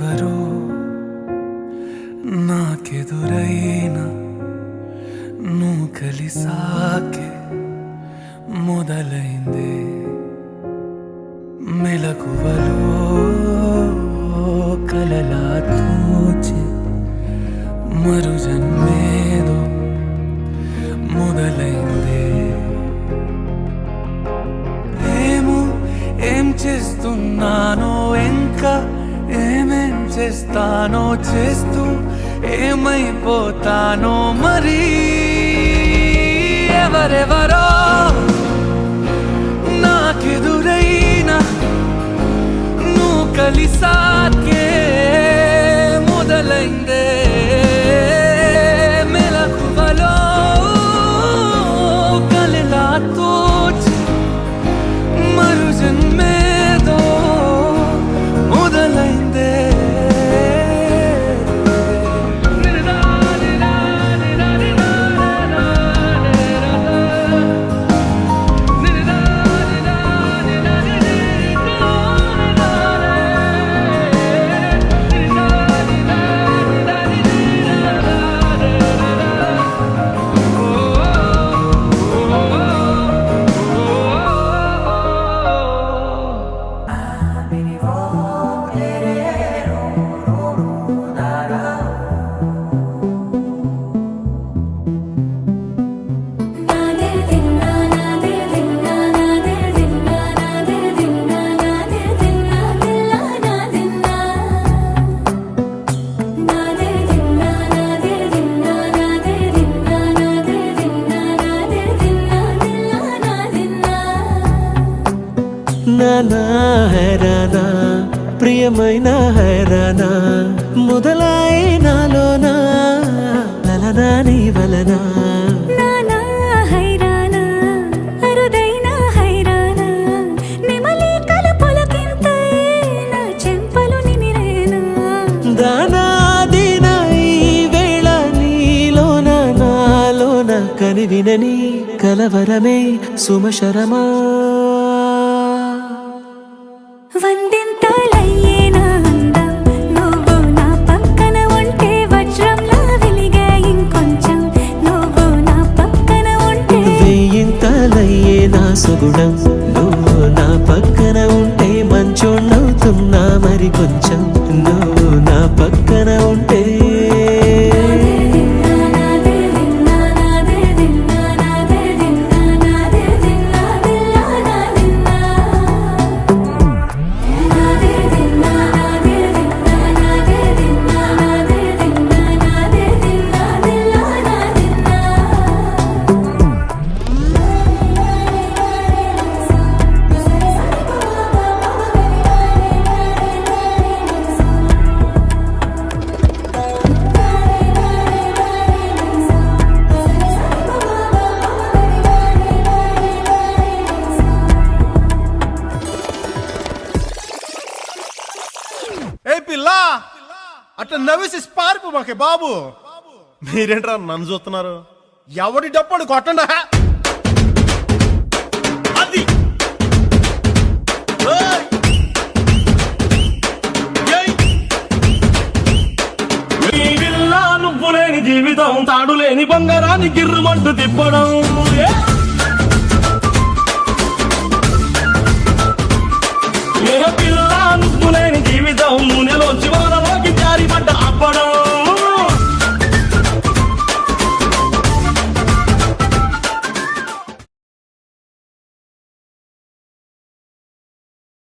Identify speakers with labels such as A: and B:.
A: ఎవరో నాకెదురైనా నువ్వు కలిసాకే మొదలైందే మెలకువలో కలలా తోచి మరు జన్మేదో మొదలైందే ఏం చేస్తున్నానో ఇంకా ఏమేం చేస్తానో చేస్తూ ఏమైపోతానో మరి ఎవరెవరో నాకెదురైనా నువ్వు కలిసాకే మొదలైందే మెలకువలో కలలా తోచి మరు జన్మేదో మొదలైందే
B: నానా హైరానా ప్రియమైన హైరానా మొదలాయి నాలోనా లలనా నీ వలనా
C: నానా హైరానా అరుదైన హైరానా నెమలి కలుపులకింతై నా చెంపలు నిమిరేనా
B: దానా దీనా ఈ వేళ నీలోన నాలోన కనివినని కలవరమే సుమశరమా
C: వందింతలయ్యేనా అందం నువ్వు నా పక్కన ఉంటే వజ్రంలా వెలిగే ఇంకొంచెం నువ్వు నా పక్కన ఉంటే
B: వేయింతలయ్యే నా సుగుణం నువ్వు నా పక్కన ఉంటే మంచోణ్ణవుతున్నా మరి కొంచెం నువ్వు నా పక్కన ఉంటే
D: ఏ పిల్ల అట్లా నవ్వేసి పారిపోమాకే బాబు. మీరేంట్రా నన్ను చూస్తున్నారు? ఎవడి డప్పుడు కొట్టండా అది
E: నువ్వు లేని జీవితం తాడు లేని బంగారాన్ని గిర్రుమంటూ తిప్పడం